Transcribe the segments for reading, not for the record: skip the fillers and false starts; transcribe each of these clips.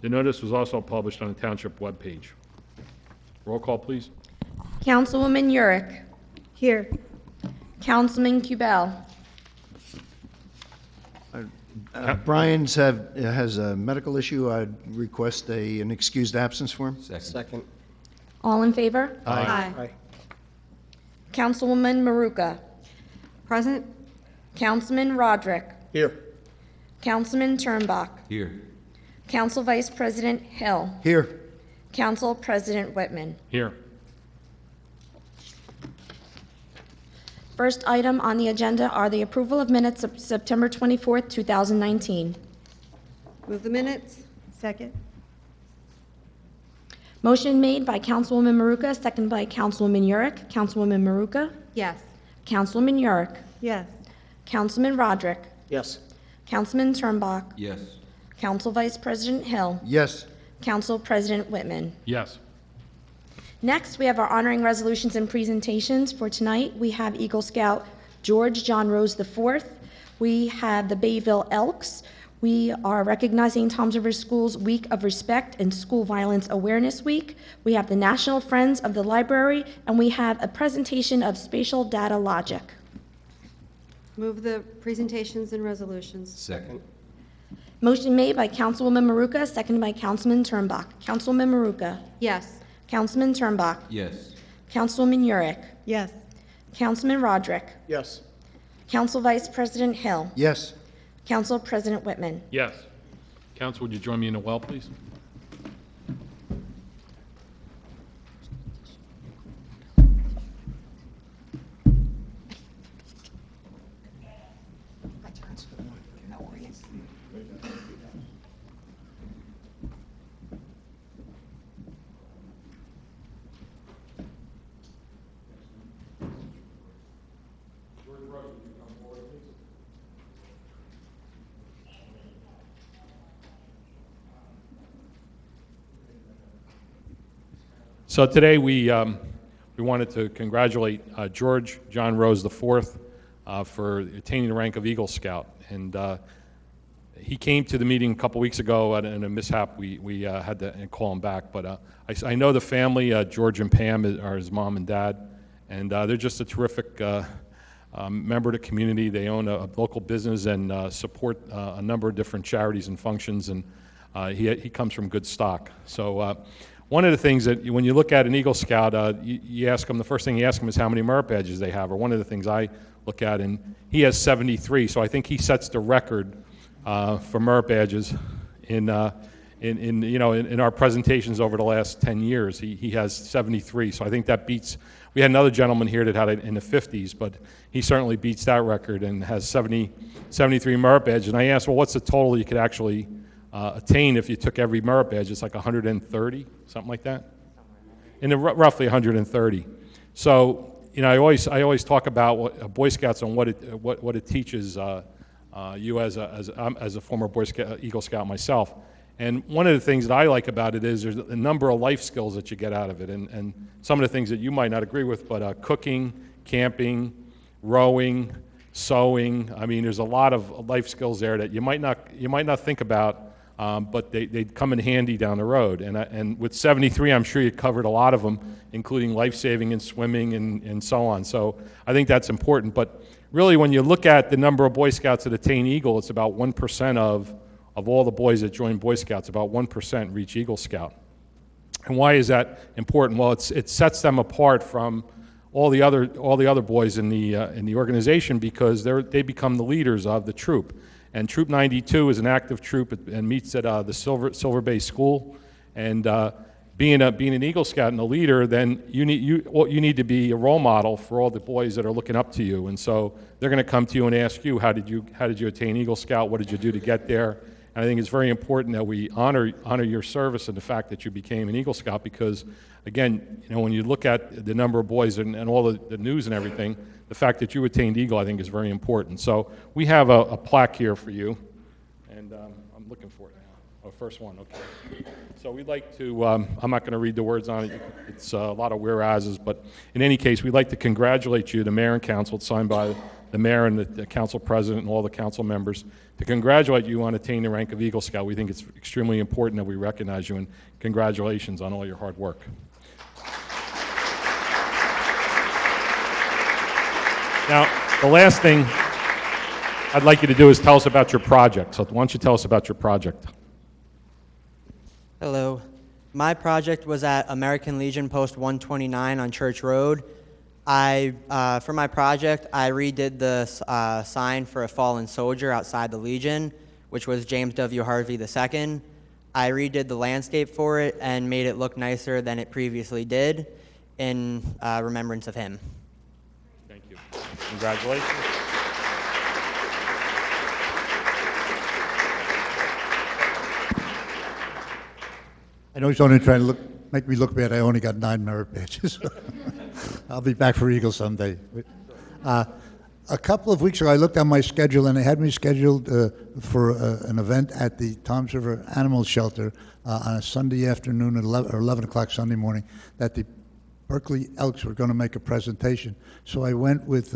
The notice was also published on the township webpage. Roll call, please. Councilwoman Yurick. Here. Councilman Kubel. Brian has a medical issue. I'd request an excused absence for him. Second. All in favor? Aye. Councilwoman Maruka. Present? Councilman Roderick. Here. Councilman Turnbach. Here. Council Vice President Hill. Here. Council President Whitman. Here. First item on the agenda are the approval of minutes of September 24th, 2019. Move the minutes. Second? Motion made by Councilwoman Maruka, seconded by Councilwoman Yurick. Councilwoman Maruka. Yes. Councilwoman Yurick. Yes. Councilman Roderick. Yes. Councilman Turnbach. Yes. Council Vice President Hill. Yes. Council President Whitman. Yes. Next, we have our honoring resolutions and presentations. For tonight, we have Eagle Scout George John Rose IV. We have the Bayville Elks. We are recognizing Toms River Schools Week of Respect and School Violence Awareness Week. We have the National Friends of the Library, and we have a presentation of spatial data logic. Move the presentations and resolutions. Second. Motion made by Councilwoman Maruka, seconded by Councilman Turnbach. Councilwoman Maruka. Yes. Councilman Turnbach. Yes. Councilwoman Yurick. Yes. Councilman Roderick. Yes. Council Vice President Hill. Yes. Council President Whitman. Yes. Council, would you join me in the well, please? So today we wanted to congratulate George John Rose IV for attaining the rank of Eagle Scout. And he came to the meeting a couple weeks ago, and in a mishap we had to call him back. But I know the family, George and Pam are his mom and dad, and they're just a terrific member of the community. They own a local business and support a number of different charities and functions, and he comes from good stock. So one of the things that when you look at an Eagle Scout, you ask them, the first thing you ask them is how many merit badges they have, or one of the things I look at, and he has 73, so I think he sets the record for merit badges in our presentations over the last 10 years. He has 73, so I think that beats, we had another gentleman here that had it in the 50s, but he certainly beats that record and has 73 merit badges. And I asked, well, what's the total you could actually attain if you took every merit badge? It's like 130, something like that, in the roughly 130. So I always talk about what Boy Scouts and what it teaches you as a former Boy Scout, Eagle Scout myself. And one of the things that I like about it is there's a number of life skills that you get out of it, and some of the things that you might not agree with, but cooking, camping, rowing, sewing. I mean, there's a lot of life skills there that you might not think about. But they come in handy down the road. And with 73, I'm sure you covered a lot of them, including life-saving and swimming and so on. So I think that's important. But really, when you look at the number of Boy Scouts that attain Eagle, it's about 1% of all the boys that join Boy Scouts. About 1% reach Eagle Scout. And why is that important? Well, it sets them apart from all the other boys in the organization, because they become the leaders of the troop. And Troop 92 is an active troop and meets at the Silver Bay School. And being an Eagle Scout and a leader, then you need to be a role model for all the boys that are looking up to you. And so they're going to come to you and ask you, how did you attain Eagle Scout? What did you do to get there? And I think it's very important that we honor your service and the fact that you became an Eagle Scout, because, again, when you look at the number of boys and all the news and everything, the fact that you attained Eagle, I think, is very important. So we have a plaque here for you, and I'm looking for it now. Oh, first one, okay. So we'd like to, I'm not going to read the words on it. It's a lot of whereases, but in any case, we'd like to congratulate you, the mayor and council. It's signed by the mayor and the council president and all the council members to congratulate you on attaining the rank of Eagle Scout. We think it's extremely important that we recognize you, and congratulations on all your hard work. Now, the last thing I'd like you to do is tell us about your project. So why don't you tell us about your project? Hello. My project was at American Legion Post 129 on Church Road. For my project, I redid the sign for a fallen soldier outside the Legion, which was James W. Harvey II. I redid the landscape for it and made it look nicer than it previously did in remembrance of him. Thank you. Congratulations. I know he's only trying to make me look bad. I only got 9 merit badges. I'll be back for Eagle someday. A couple of weeks ago, I looked on my schedule, and they had me scheduled for an event at the Toms River Animal Shelter on a Sunday afternoon at 11 o'clock Sunday morning, that the Berkeley Elks were going to make a presentation. So I went with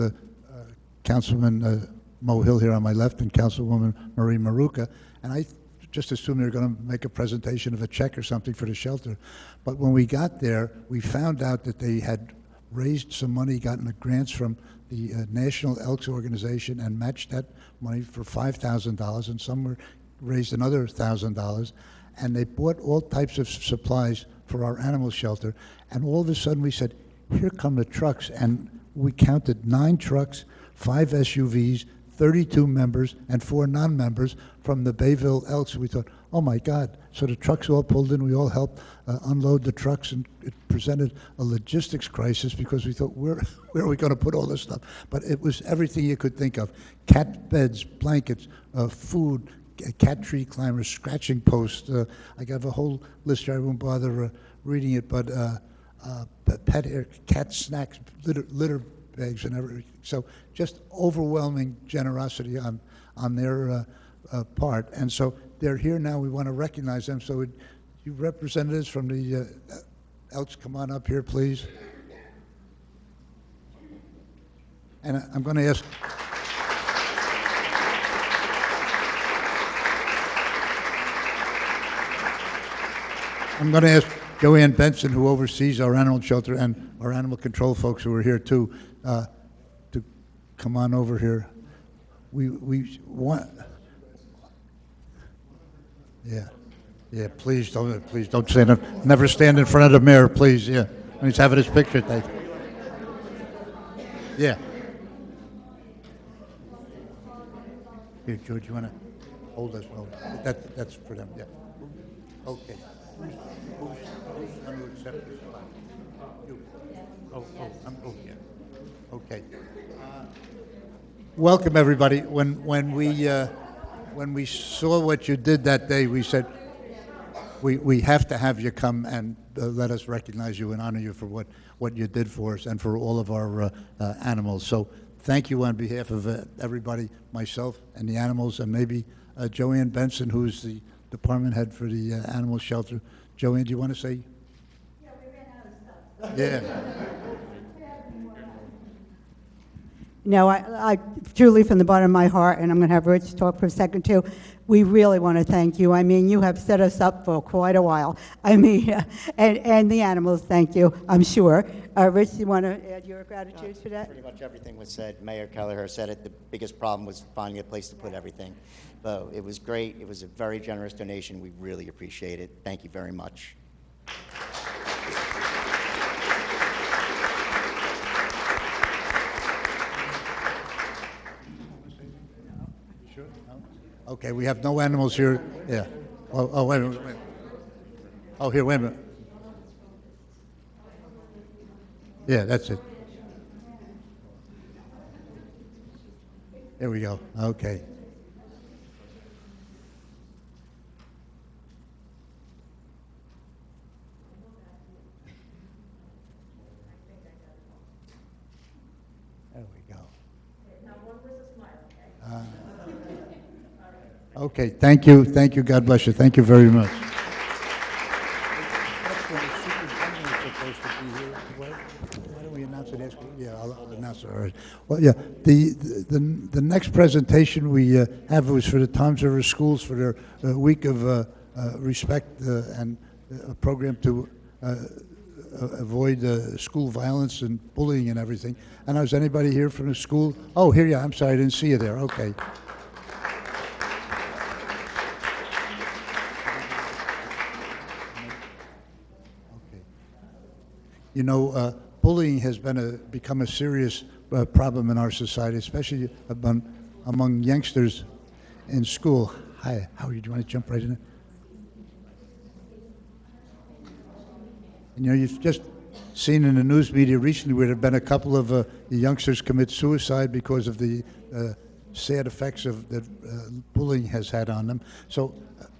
Councilman Mo Hill here on my left and Councilwoman Marie Maruka, and I just assumed they were going to make a presentation of a check or something for the shelter. But when we got there, we found out that they had raised some money, gotten the grants from the National Elks Organization, and matched that money for $5,000, and some raised another $1,000, and they bought all types of supplies for our animal shelter. And all of a sudden we said, here come the trucks, and we counted 9 trucks, 5 SUVs, 32 members, and 4 non-members from the Bayville Elks. We thought, oh my God. So the trucks all pulled in, we all helped unload the trucks, and it presented a logistics crisis because we thought, where are we going to put all this stuff? But it was everything you could think of: cat beds, blankets, food, cat tree climbers, scratching posts. I got a whole list here. I won't bother reading it, but pet hair, cat snacks, litter bags, and everything. So just overwhelming generosity on their part. And so they're here now. We want to recognize them. So you representatives from the Elks, come on up here, please. And I'm going to ask... I'm going to ask Joanne Benson, who oversees our animal shelter, and our animal control folks who are here too, to come on over here. We want... Yeah, please don't stand, never stand in front of the mayor, please, yeah. When he's having his picture taken. Yeah. Here, George, you want to hold us? No, that's for them, yeah. Okay. Who's going to accept this? You. Oh, yeah. Okay. Welcome, everybody. When we saw what you did that day, we said, we have to have you come and let us recognize you and honor you for what you did for us and for all of our animals. So thank you on behalf of everybody, myself and the animals, and maybe Joanne Benson, who's the department head for the animal shelter. Joanne, do you want to say? Yeah, we ran out of stuff. Yeah. No, I truly, from the bottom of my heart, and I'm going to have Rich talk for a second too, we really want to thank you. I mean, you have set us up for quite a while. I mean, and the animals, thank you, I'm sure. Rich, you want to add your gratitude for that? Pretty much everything was said. Mayor Kelleher said it. The biggest problem was finding a place to put everything. But it was great. It was a very generous donation. We really appreciate it. Thank you very much. Okay, we have no animals here. Yeah. Oh, wait a minute. Oh, here, wait a minute. Yeah, that's it. There we go. Okay. There we go. Okay, thank you, God bless you, thank you very much. Why don't we announce announce it? Yeah, I'll announce it, all right. Well, yeah, the next presentation we have was for the Toms River Schools for their week of respect and a program to avoid school violence and bullying and everything. And is anybody here from the school? Oh, here you are. I'm sorry, I didn't see you there. Okay. You know, bullying has become a serious problem in our society, especially among youngsters in school. Hi, how are you? Do you want to jump right in? You know, you've just seen in the news media recently where there have been a couple of youngsters commit suicide because of the sad effects of that bullying has had on them. So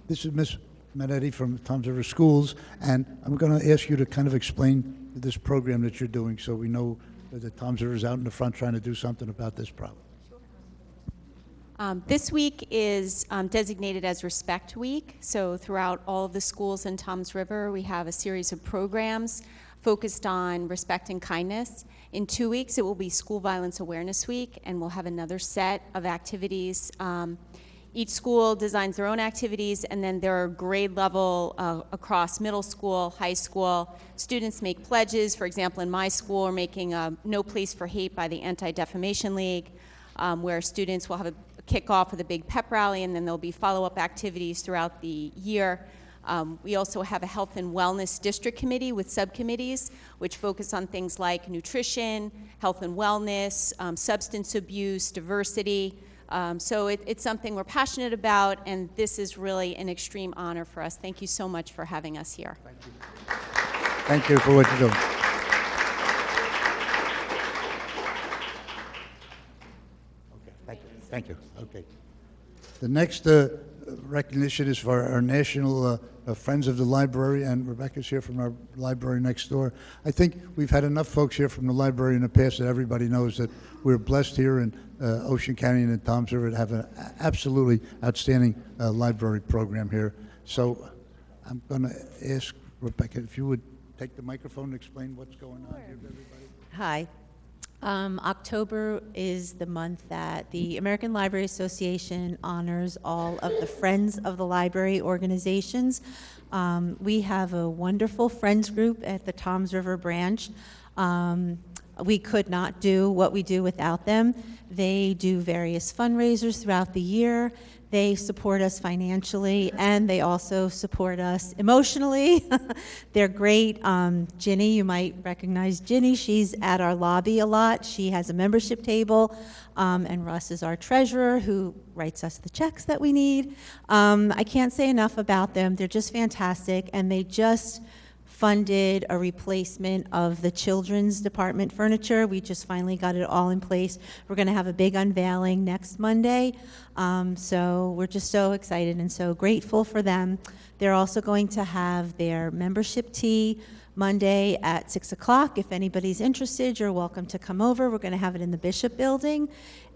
this is Ms. Manetti from Toms River Schools, and I'm going to ask you to kind of explain this program that you're doing so we know that Toms River is out in the front trying to do something about this problem. This week is designated as Respect Week, so throughout all of the schools in Toms River, we have a series of programs focused on respect and kindness. In 2 weeks, it will be School Violence Awareness Week, and we'll have another set of activities. Each school designs their own activities, and then there are grade level across middle school, high school. Students make pledges. For example, in my school, we're making No Place for Hate by the Anti-Defamation League, where students will have a kickoff with a big pep rally, and then there'll be follow-up activities throughout the year. We also have a health and wellness district committee with subcommittees, which focus on things like nutrition, health and wellness, substance abuse, diversity. So it's something we're passionate about, and this is really an extreme honor for us. Thank you so much for having us here. Thank you. Thank you for what you're doing. Thank you. Okay. The next recognition is for our National Friends of the Library, and Rebecca's here from our library next door. I think we've had enough folks here from the library in the past that everybody knows that we're blessed here in Ocean County and in Toms River to have an absolutely outstanding library program here. So I'm going to ask Rebecca if you would take the microphone and explain what's going on here to everybody. Hi. October is the month that the American Library Association honors all of the Friends of the Library organizations. We have a wonderful Friends group at the Toms River branch. We could not do what we do without them. They do various fundraisers throughout the year. They support us financially, and they also support us emotionally. They're great. Ginny, you might recognize Ginny. She's at our lobby a lot. She has a membership table, and Russ is our treasurer who writes us the checks that we need. I can't say enough about them. They're just fantastic, and they just funded a replacement of the children's department furniture. We just finally got it all in place. We're going to have a big unveiling next Monday. So we're just so excited and so grateful for them. They're also going to have their membership tea Monday at 6 o'clock. If anybody's interested, you're welcome to come over. We're going to have it in the Bishop Building.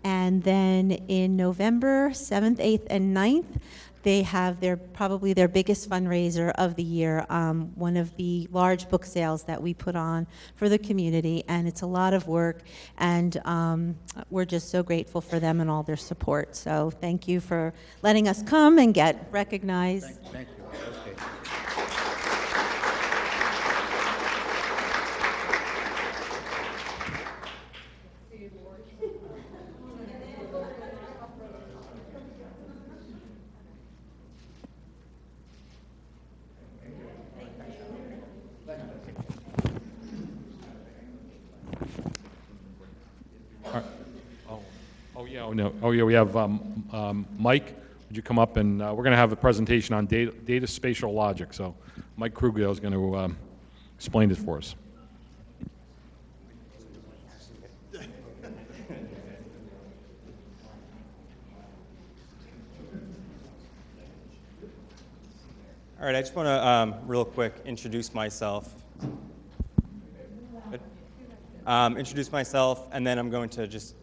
And then in November 7th, 8th, and 9th, they have probably their biggest fundraiser of the year, one of the large book sales that we put on for the community, and it's a lot of work, and we're just so grateful for them and all their support. So thank you for letting us come and get recognized. Thank you. Okay. We have Mike. Would you come up and we're going to have a presentation on data spatial logic. So Mike Krugel is going to explain it for us. All right, I just want to real quick introduce myself. Introduce myself, and then I'm going to just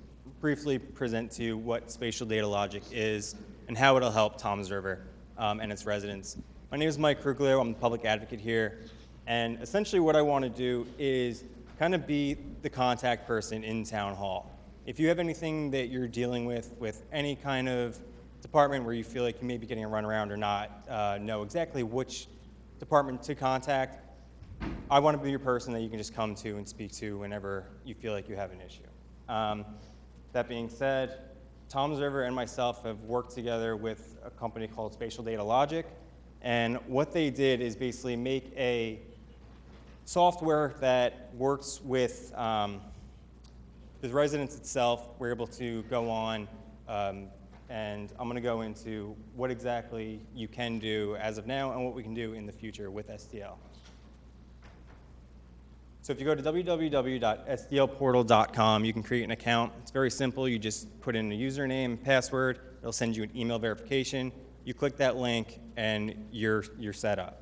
briefly present to you what spatial data logic is and how it'll help Toms River and its residents. My name is Mike Krugler. I'm the public advocate here. And essentially what I want to do is kind of be the contact person in town hall. If you have anything that you're dealing with any kind of department where you feel like you may be getting a runaround or not know exactly which department to contact, I want to be your person that you can just come to and speak to whenever you feel like you have an issue. That being said, Toms River and myself have worked together with a company called Spatial Data Logic, and what they did is basically make a software that works with the residents itself. We're able to go on, and I'm going to go into what exactly you can do as of now and what we can do in the future with SDL. So if you go to www.sdlportal.com, you can create an account. It's very simple. You just put in a username and password. It'll send you an email verification. You click that link, and you're set up.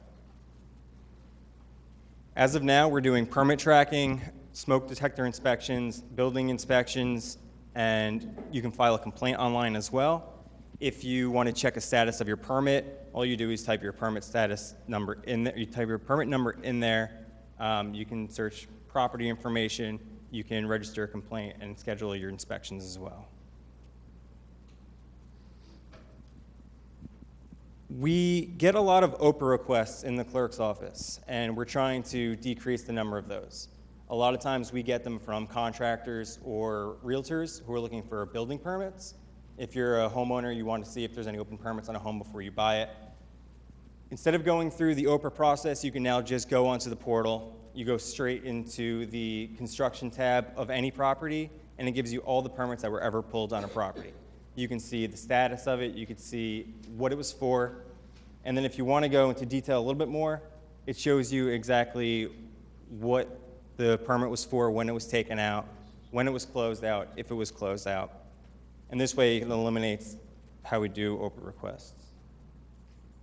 As of now, we're doing permit tracking, smoke detector inspections, building inspections, and you can file a complaint online as well. If you want to check a status of your permit, all you do is type your permit status number in there. You type your permit number in there. You can search property information. You can register a complaint and schedule your inspections as well. We get a lot of OPRA requests in the clerk's office, and we're trying to decrease the number of those. A lot of times we get them from contractors or realtors who are looking for building permits. If you're a homeowner, you want to see if there's any open permits on a home before you buy it. Instead of going through the OPRA process, you can now just go onto the portal. You go straight into the construction tab of any property, and it gives you all the permits that were ever pulled on a property. You can see the status of it, you can see what it was for, and then if you want to go into detail a little bit more, it shows you exactly what the permit was for, when it was taken out, when it was closed out, if it was closed out. And this way it eliminates how we do OPRA requests.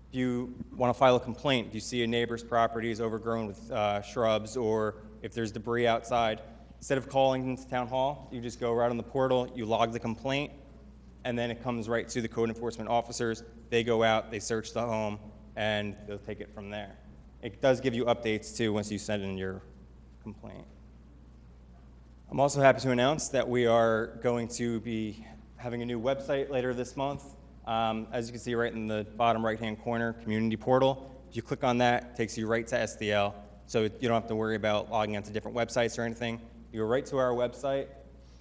If you want to file a complaint, if you see a neighbor's property is overgrown with shrubs, or if there's debris outside, instead of calling into town hall, you just go right on the portal, you log the complaint, and then it comes right to the code enforcement officers. They go out, they search the home, and they'll take it from there. It does give you updates too once you send in your complaint. I'm also happy to announce that we are going to be having a new website later this month. As you can see right in the bottom right-hand corner, community portal. If you click on that, it takes you right to SDL, so you don't have to worry about logging onto different websites or anything. You go right to our website,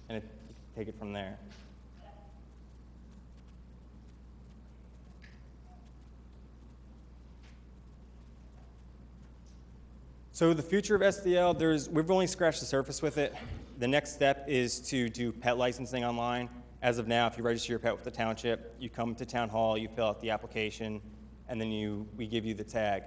and you can take it from there. So the future of SDL, we've only scratched the surface with it. The next step is to do pet licensing online. As of now, if you register your pet with the township, you come to town hall, you fill out the application, and then we give you the tag.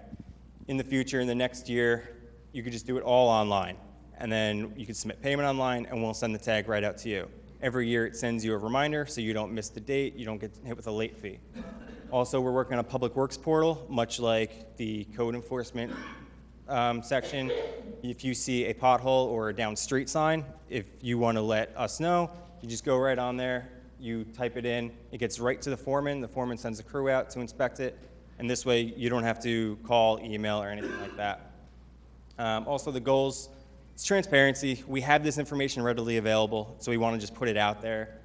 In the future, in the next year, you could just do it all online, and then you could submit payment online, and we'll send the tag right out to you. Every year, it sends you a reminder, so you don't miss the date, you don't get hit with a late fee. Also, we're working on a public works portal, much like the code enforcement section. If you see a pothole or a down street sign, if you want to let us know, you just go right on there, you type it in, it gets right to the foreman sends a crew out to inspect it, and this way you don't have to call, email, or anything like that. Also the goals, it's transparency. We have this information readily available, so we want to just put it out there.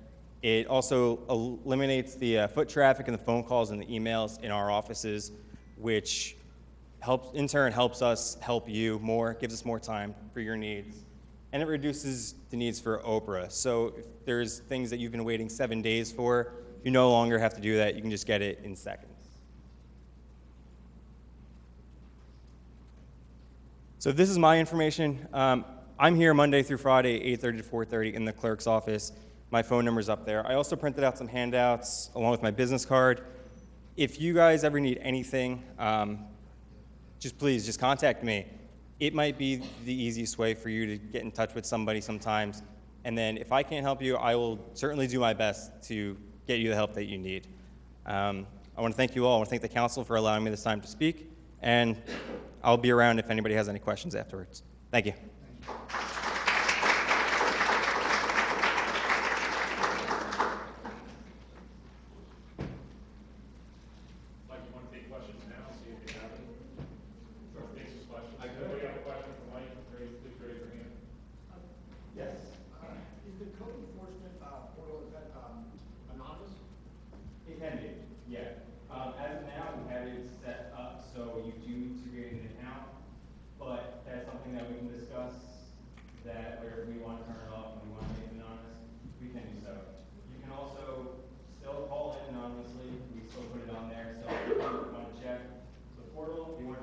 It also eliminates the foot traffic and the phone calls and the emails in our offices, which in turn helps us help you more, gives us more time for your needs. And it reduces the needs for OPRA. So if there's things that you've been waiting 7 days for, you no longer have to do that. You can just get it in seconds. So this is my information. I'm here Monday through Friday, 8:30 to 4:30 in the clerk's office. My phone number's up there. I also printed out some handouts along with my business card. If you guys ever need anything, please contact me. It might be the easiest way for you to get in touch with somebody sometimes. And then if I can't help you, I will certainly do my best to get you the help that you need. I want to thank you all. I want to thank the council for allowing me this time to speak. And I'll be around if anybody has any questions afterwards. Thank you. Mike, you want to take questions now, see if you have any? Sure. Questions. Anybody have a question for Mike? Please raise your hand.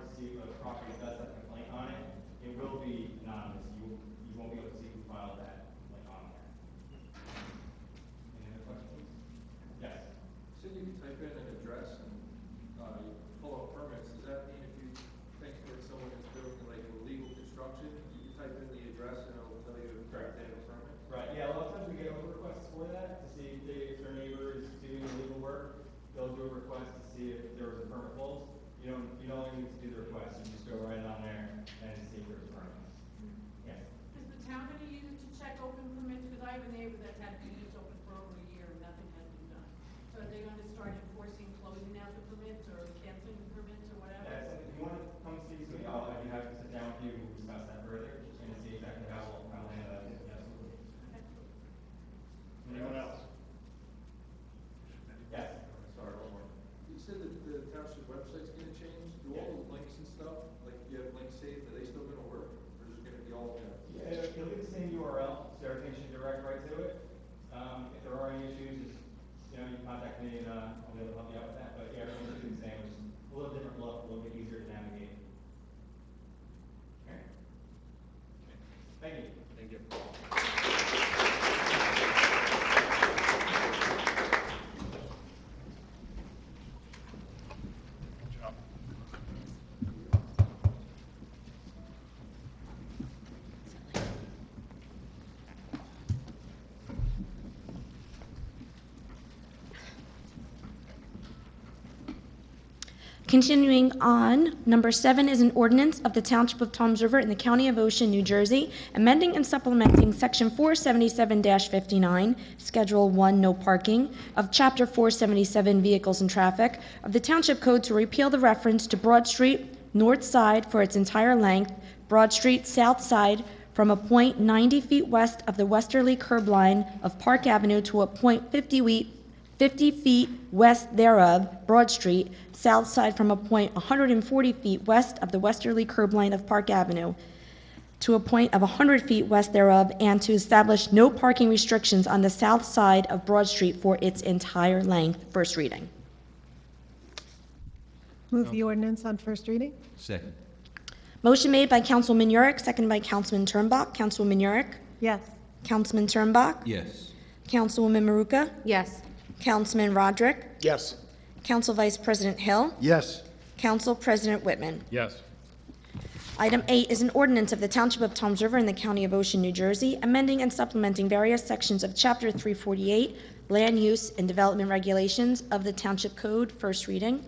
to see if a property does have a complaint on it, it will be anonymous. You won't be able to see who filed that complaint on there. Any other questions? Yes. So you can type in an address and you pull up permits. Does that mean if you think that someone is doing like illegal construction, you can type in the address and it'll tell you if they have a permit? Right, yeah, a lot of times we get over requests for that, to see if their neighbor is doing illegal work. They'll do a request to see if there was a permit pulled. You don't only need to do the request, you just go right on there and see if there's a permit. Yes. Is the town going to use it to check open permits? Because I have a neighbor that's had units open for over a year and nothing has been done. So are they going to start enforcing closing out the permits or canceling the permits or whatever? That's, if you want to come see me, I'd be happy to sit down with you and discuss that further and see exactly how we'll handle that. Absolutely. Anyone else? Yes. Sorry, one more. You said that the township website's going to change. Do all the links and stuff, like you have links saved, are they still going to work? Or is it going to be all new? Yeah, it'll be the same URL, so everything should direct right to it. If there are any issues, just, you contact me and I'll be able to help you out with that. But yeah, everything should be the same. It's a little different look, a little bit easier to navigate. Okay. Thank you. Thank you. Continuing on, number 7 is an ordinance of the Township of Toms River in the County of Ocean, New Jersey, amending and supplementing Section 477-59, Schedule 1, No Parking, of Chapter 477, Vehicles and Traffic, of the Township Code to repeal the reference to Broad Street, north side for its entire length, Broad Street, south side, from a point 90 feet west of the westerly curb line of Park Avenue to a point 50 feet west thereof, Broad Street, south side from a point 140 feet west of the westerly curb line of Park Avenue to a point of 100 feet west thereof, and to establish no parking restrictions on the south side of Broad Street for its entire length. First reading. Move the ordinance on first reading? Second. Motion made by Councilman Yurick, seconded by Councilman Turnbuck. Councilwoman Yurick? Yes. Councilman Turnbuck? Yes. Councilwoman Maruka? Yes. Councilman Roderick? Yes. Council Vice President Hill? Yes. Council President Whitman. Yes. Item 8 is an ordinance of the Township of Toms River in the County of Ocean, New Jersey, amending and supplementing various sections of Chapter 348, Land Use and Development Regulations of the Township Code. First reading.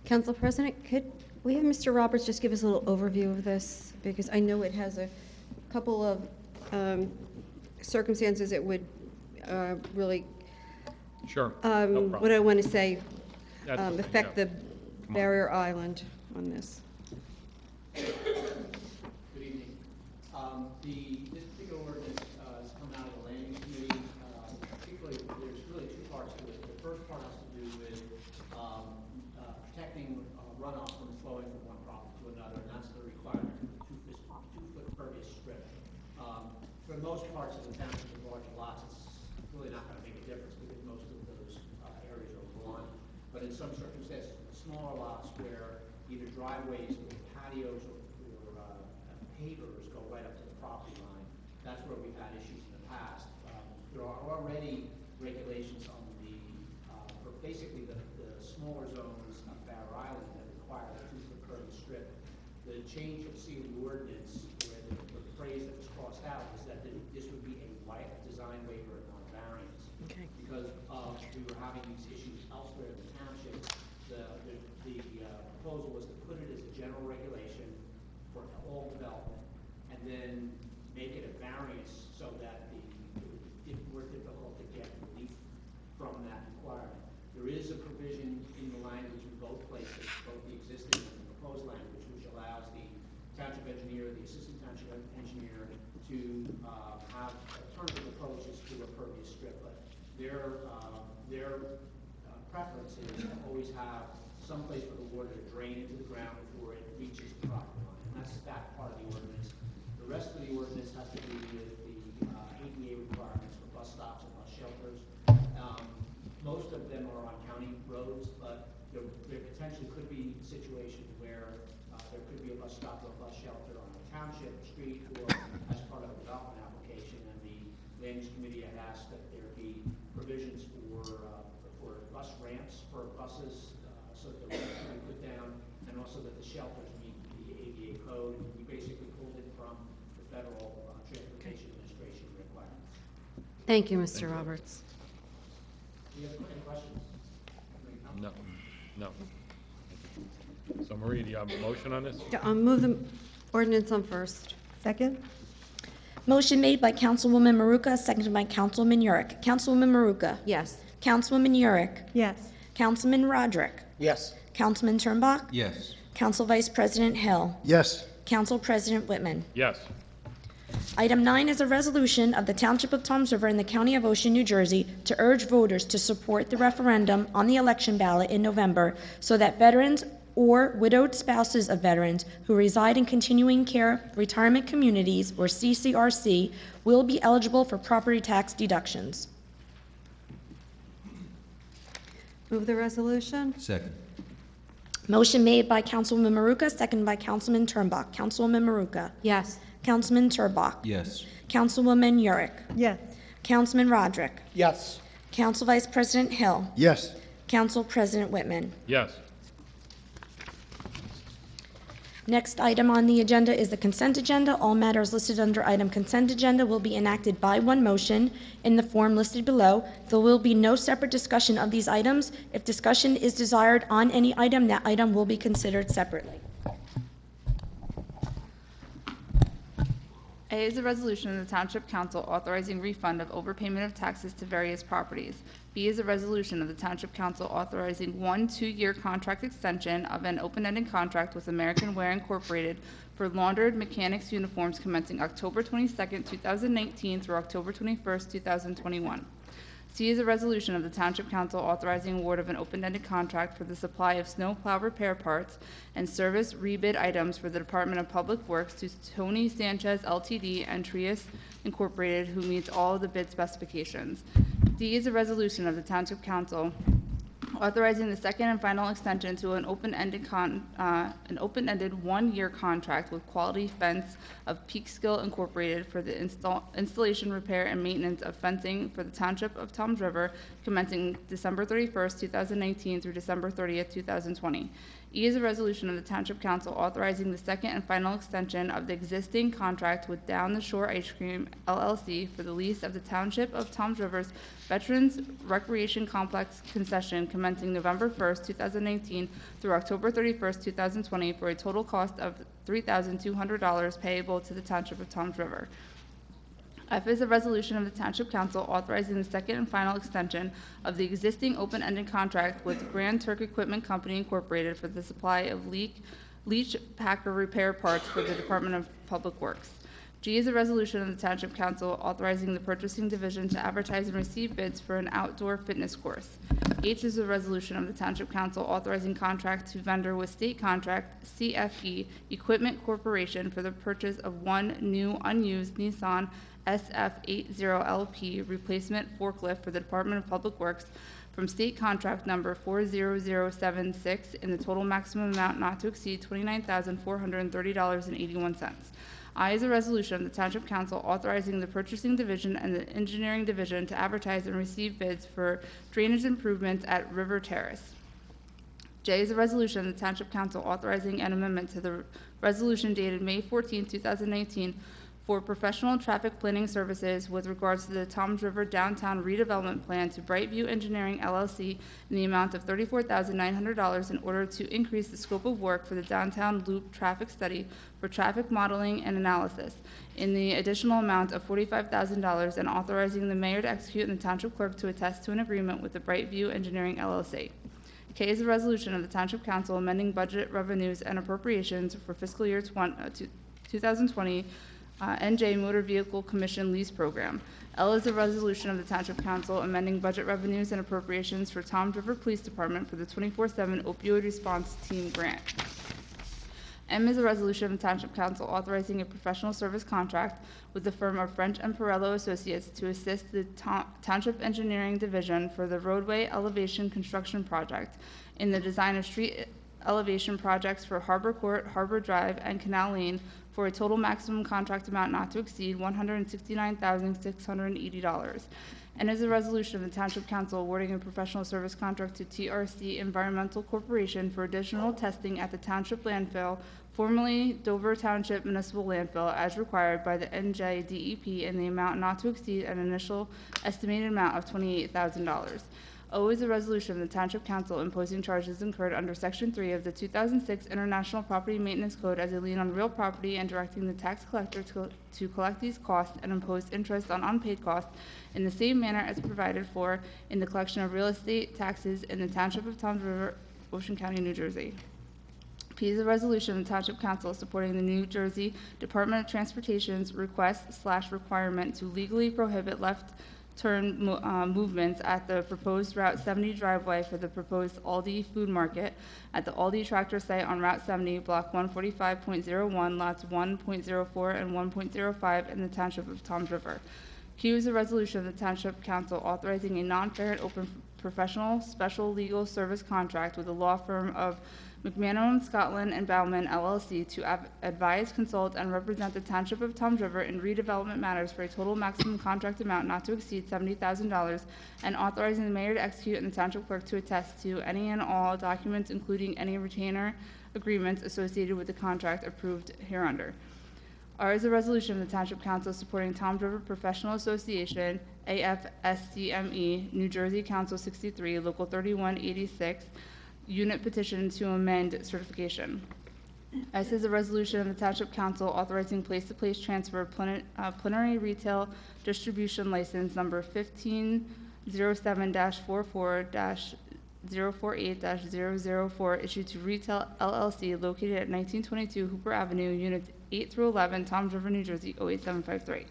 Council President, could we have Mr. Roberts just give us a little overview of this? Because I know it has a couple of circumstances that would really, Sure. No problem. what I want to say, That's okay, affect yeah. the Come on. barrier island on this. Good evening. This particular ordinance has come out of the Land Use Committee. Particularly, there's really two parts to it. The first part has to do with protecting runoff from flowing from one property to another, and that's the requirement of a 2-foot pervious strip. For most parts of the township of large lots, it's really not going to make a difference because most of those areas are lawn. But in some circumstances, smaller lots where either driveways or patios or pavers go right up to the property line, that's where we've had issues in the past. There are already regulations on for basically the smaller zones of Barrow Island that require a 2-foot curved strip. The change you'll see in the ordinance, where the phrase that was crossed out, is that this would be a design waiver and not a variance. Okay. Because we were having these issues elsewhere in the township. The proposal was to put it as a general regulation for all development, and then make it a variance so that it would be more difficult to get relief from that requirement. There is a provision in the language in both places, both the existing and the proposed language, which allows the township engineer, the assistant township engineer, to have alternative approaches to a pervious strip. But their preference is to always have some place for the water to drain into the ground before it reaches the property line. And that's that part of the ordinance. The rest of the ordinance has to do with the ADA requirements for bus stops and bus shelters. Most of them are on county roads, but there potentially could be situations where there could Township Street or as part of a development application, and the Land Use Committee had asked that there be provisions for bus ramps for buses, so that the ramps can be put down, and also that the shelters meet the ADA code. We basically pulled it from the Federal Transportation Administration requirements. Thank you, Mr. Roberts. Do you have any questions? No, no. So Maria, do you have a motion on this? Yeah, move the ordinance on first. Second? Motion made by Councilwoman Maruka, seconded by Councilwoman Yurick. Councilwoman Maruka. Yes. Councilwoman Yurick. Yes. Councilman Roderick. Yes. Councilman Turnbach. Yes. Council Vice President Hill. Yes. Council President Whitman. Yes. Item 9 is a resolution of the Township of Toms River in the County of Ocean, New Jersey, to urge voters to support the referendum on the election ballot in November so that veterans or widowed spouses of veterans who reside in continuing care retirement communities, or CCRC, will be eligible for property tax deductions. Move the resolution? Second. Motion made by Councilwoman Maruka, seconded by Councilman Turnbach. Councilwoman Maruka. Yes. Councilman Turnbach. Yes. Councilwoman Yurick. Yes. Councilman Roderick. Yes. Council Vice President Hill. Yes. Council President Whitman. Yes. Next item on the agenda is the consent agenda. All matters listed under item consent agenda will be enacted by one motion in the form listed below. There will be no separate discussion of these items. If discussion is desired on any item, that item will be considered separately. A is a resolution of the Township Council authorizing refund of overpayment of taxes to various properties. B is a resolution of the Township Council authorizing 1 2-year contract extension of an open-ended contract with American Wear Incorporated for laundered mechanics uniforms commencing October 22nd, 2019 through October 21st, 2021. C is a resolution of the Township Council authorizing award of an open-ended contract for the supply of snow plow repair parts and service rebid items for the Department of Public Works to Tony Sanchez LTD and Trias Incorporated, who meets all of the bid specifications. D is a resolution of the Township Council authorizing the second and final extension to an open-ended 1-year contract with Quality Fence of Peekskill Incorporated for the installation, repair, and maintenance of fencing for the Township of Toms River commencing December 31st, 2019 through December 30th, 2020. E is a resolution of the Township Council authorizing the second and final extension of the existing contract with Down the Shore Ice Cream LLC for the lease of the Township of Toms River's Veterans Recreation Complex concession commencing November 1st, 2019 through October 31st, 2020 for a total cost of $3,200 payable to the Township of Toms River. F is a resolution of the Township Council authorizing the second and final extension of the existing open-ended contract with Grand Turk Equipment Company Incorporated for the supply of leach packer repair parts for the Department of Public Works. G is a resolution of the Township Council authorizing the purchasing division to advertise and receive bids for an outdoor fitness course. H is a resolution of the Township Council authorizing contract to vendor with state contract CFE Equipment Corporation for the purchase of one new unused Nissan SF80LP replacement forklift for the Department of Public Works from state contract number 40076 in the total maximum amount not to exceed $29,430.81. I is a resolution of the Township Council authorizing the purchasing division and the engineering division to advertise and receive bids for drainage improvements at River Terrace. J is a resolution of the Township Council authorizing an amendment to the resolution dated May 14, 2019 for professional traffic planning services with regards to the Toms River Downtown Redevelopment Plan to Brightview Engineering LLC in the amount of $34,900 in order to increase the scope of work for the downtown loop traffic study for traffic modeling and analysis in the additional amount of $45,000 and authorizing the mayor to execute and the township clerk to attest to an agreement with the Brightview Engineering LLC. K is a resolution of the Township Council amending budget revenues and appropriations for fiscal year 2020 NJ Motor Vehicle Commission Lease Program. L is a resolution of the Township Council amending budget revenues and appropriations for Toms River Police Department for the 24/7 Opioid Response Team Grant. M is a resolution of the Township Council authorizing a professional service contract with the firm of French and Perello Associates to assist the Township Engineering Division for the roadway elevation construction project in the design of street elevation projects for Harbor Court, Harbor Drive, and Canal Lane for a total maximum contract amount not to exceed $169,680. And is a resolution of the Township Council awarding a professional service contract to TRC Environmental Corporation for additional testing at the Township landfill, formerly Dover Township Municipal Landfill, as required by the NJDEP in the amount not to exceed an initial estimated amount of $28,000. O is a resolution of the Township Council imposing charges incurred under Section 3 of the 2006 International Property Maintenance Code as a lien on real property and directing the tax collector to collect these costs and impose interest on unpaid costs in the same manner as provided for in the collection of real estate taxes in the Township of Toms River, Ocean County, New Jersey. P is a resolution of the Township Council supporting the New Jersey Department of Transportation's request/requirement to legally prohibit left turn movements at the proposed Route 70 driveway for the proposed Aldi Food Market at the Aldi Tractor Site on Route 70, Block 145.01, Lots 1.04 and 1.05 in the Township of Toms River. Q is a resolution of the Township Council authorizing a non-fair and open professional special legal service contract with the law firm of McManaman, Scotland, and Bauman, LLC, to advise, consult, and represent the Township of Toms River in redevelopment matters for a total maximum contract amount not to exceed $70,000, and authorizing the mayor to execute and the township clerk to attest to any and all documents, including any retainer agreements associated with the contract approved hereunder. R is a resolution of the Township Council supporting Toms River Professional Association, AFSCME, New Jersey Council 63, Local 3186, unit petition to amend certification. S is a resolution of the Township Council authorizing place-to-place transfer of plenary retail distribution license number 1507-44-048-004 issued to Retail LLC located at 1922 Hooper Avenue, units 8 through 11, Toms River, New Jersey, 08753.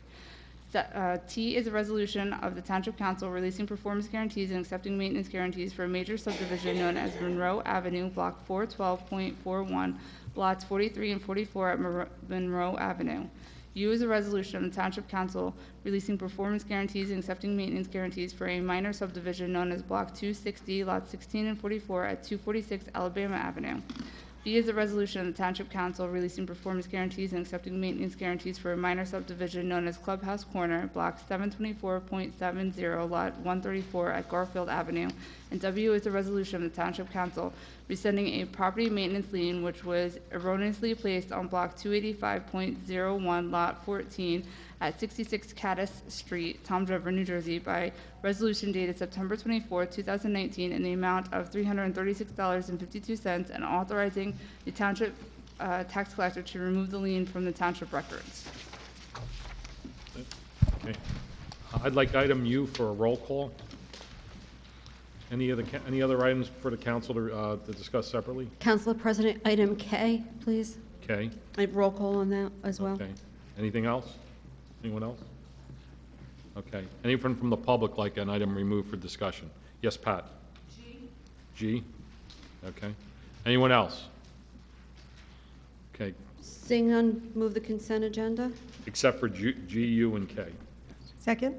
T is a resolution of the Township Council releasing performance guarantees and accepting maintenance guarantees for a major subdivision known as Monroe Avenue, Block 412.41, lots 43 and 44 at Monroe Avenue. U is a resolution of the Township Council releasing performance guarantees and accepting maintenance guarantees for a minor subdivision known as Block 260, lots 16 and 44 at 246 Alabama Avenue. B is a resolution of the Township Council releasing performance guarantees and accepting maintenance guarantees for a minor subdivision known as Clubhouse Corner, Block 724.70, Lot 134 at Garfield Avenue. And W is a resolution of the Township Council rescinding a property maintenance lien which was erroneously placed on Block 285.01, Lot 14 at 66 Caddis Street, Toms River, New Jersey, by resolution dated September 24, 2019, in the amount of $336.52, and authorizing the Township tax collector to remove the lien from the Township records. Okay. I'd like item U for a roll call. Any other items for the council to discuss separately? Council President, item K, please. Okay. I have roll call on that as well. Okay. Anything else? Anyone else? Okay. Anyone from the public like an item removed for discussion? Yes, Pat? G? Okay. Anyone else? Okay, Seeing none, move the consent agenda. except for G, U, and K. Second?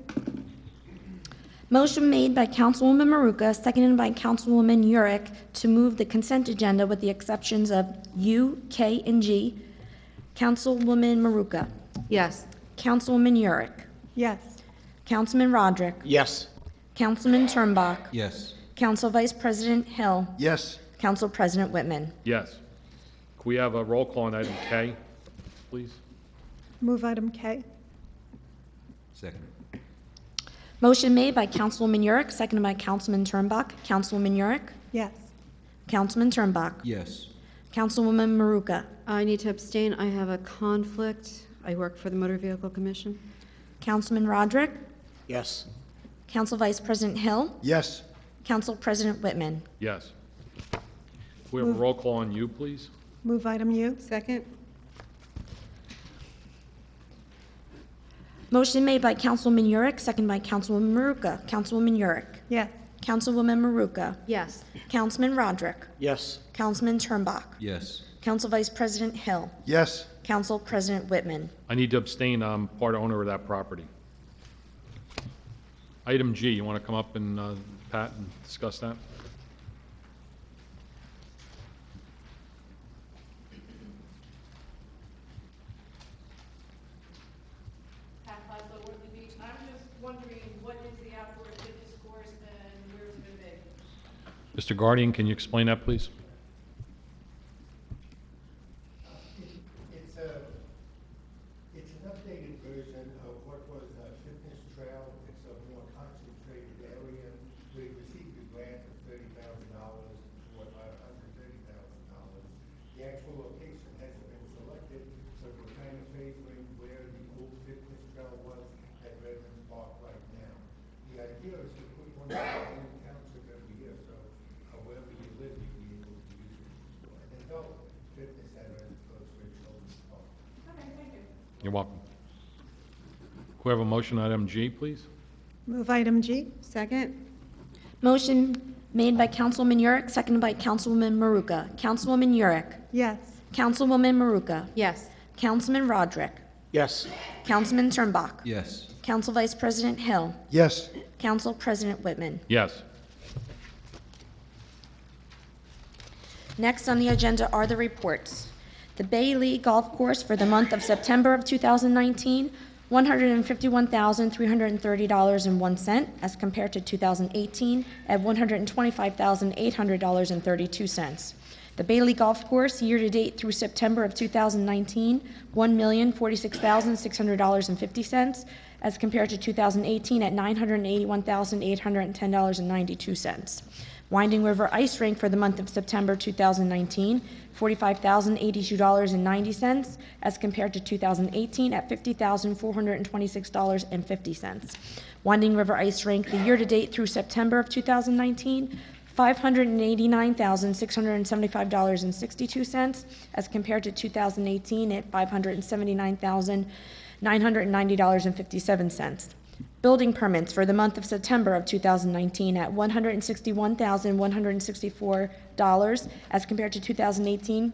Motion made by Councilwoman Maruka, seconded by Councilwoman Yurick, to move the consent agenda with the exceptions of U, K, and G. Councilwoman Maruka. Yes. Councilwoman Yurick. Yes. Councilman Roderick. Yes. Councilman Turnbach. Yes. Council Vice President Hill. Yes. Council President Whitman. Yes. Can we have a roll call on item K, please? Move item K. Second. Motion made by Councilwoman Yurick, seconded by Councilman Turnbach. Councilwoman Yurick. Yes. Councilman Turnbach. Yes. Councilwoman Maruka. I need to abstain. I have a conflict. I work for the Motor Vehicle Commission. Councilman Roderick. Yes. Council Vice President Hill. Yes. Council President Whitman. Yes. Can we have a roll call on U, please? Move item U. Second. Motion made by Councilwoman Yurick, seconded by Councilwoman Maruka. Councilwoman Yurick. Yes. Councilwoman Maruka. Yes. Councilman Roderick. Yes. Councilman Turnbach. Yes. Council Vice President Hill. Yes. Council President Whitman. I need to abstain. I'm part owner of that property. Item G, you want to come up and, Pat, and discuss that? wondering, what is the outdoor fitness course and where's it gonna be? Mr. Guardian, can you explain that, please? It's an updated version of what was Fitness Trail. It's a more concentrated area. We received a grant of $30,000 for about $130,000. The actual location hasn't been selected, so we're kind of favoring where the old Fitness Trail was at Redlands Park right now. The idea is to put one in the township every year, so wherever you live, you'll be able to use it. An adult fitness center as opposed to a children's park. Okay, thank you. You're welcome. Could we have a motion on item G, please? Move item G. Second. Motion made by Councilwoman Yurick, seconded by Councilwoman Maruka. Councilwoman Yurick. Yes. Councilwoman Maruka. Yes. Councilman Roderick. Yes. Councilman Turnbach. Yes. Council Vice President Hill. Yes. Council President Whitman. Yes. Next on the agenda are the reports. The Bailey Golf Course for the month of September of 2019, $151,330.01 as compared to 2018 at $125,800.32. The Bailey Golf Course year-to-date through September of 2019, $1,046,600.50 as compared to 2018 at $981,810.92. Winding River Ice Rink for the month of September 2019, $45,082.90 as compared to 2018 at $50,426.50. Winding River Ice Rink, the year-to-date through September of 2019, $589,675.62 as compared to 2018 at $579,990.57. Building permits for the month of September of 2019 at $161,164 as compared to 2018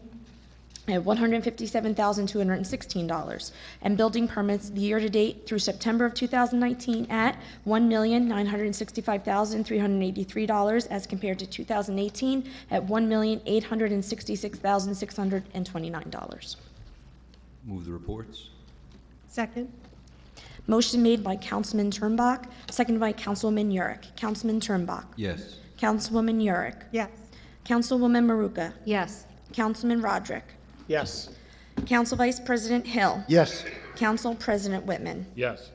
at $157,216. And building permits the year-to-date through September of 2019 at $1,965,383 as compared to 2018 at $1,866,629. Move the reports. Second. Motion made by Councilman Turnbach, seconded by Councilwoman Yurick. Councilman Turnbach. Yes. Councilwoman Yurick. Yes. Councilwoman Maruka. Yes. Councilman Roderick. Yes. Council Vice President Hill. Yes. Council President Whitman. Yes.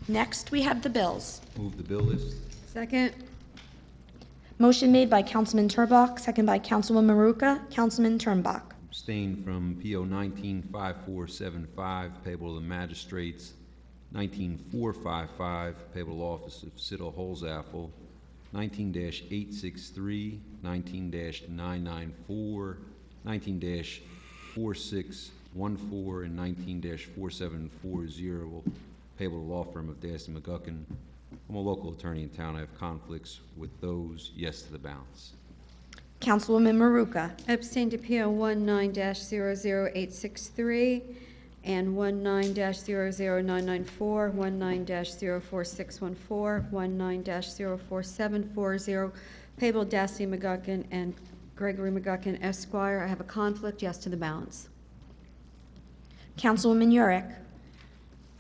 Next, we have the bills. Move the bill list. Second. Motion made by Councilman Turnbach, seconded by Councilwoman Maruka. Councilman Turnbach. Abstain from PO 195475, payable to the magistrates. 19455, payable to Office of City Holzappel. 19-863, 19-994, 19-4614, and 19-4740, payable to law firm of Dasty McGuckin. I'm a local attorney in town. I have conflicts with those. Yes to the balance. Councilwoman Maruka. Abstain to PO 19-00863 and 19-00994, 19-04614, 19-04740, payable Dasty McGuckin and Gregory McGuckin Esquire. I have a conflict. Yes to the balance. Councilwoman Yurick.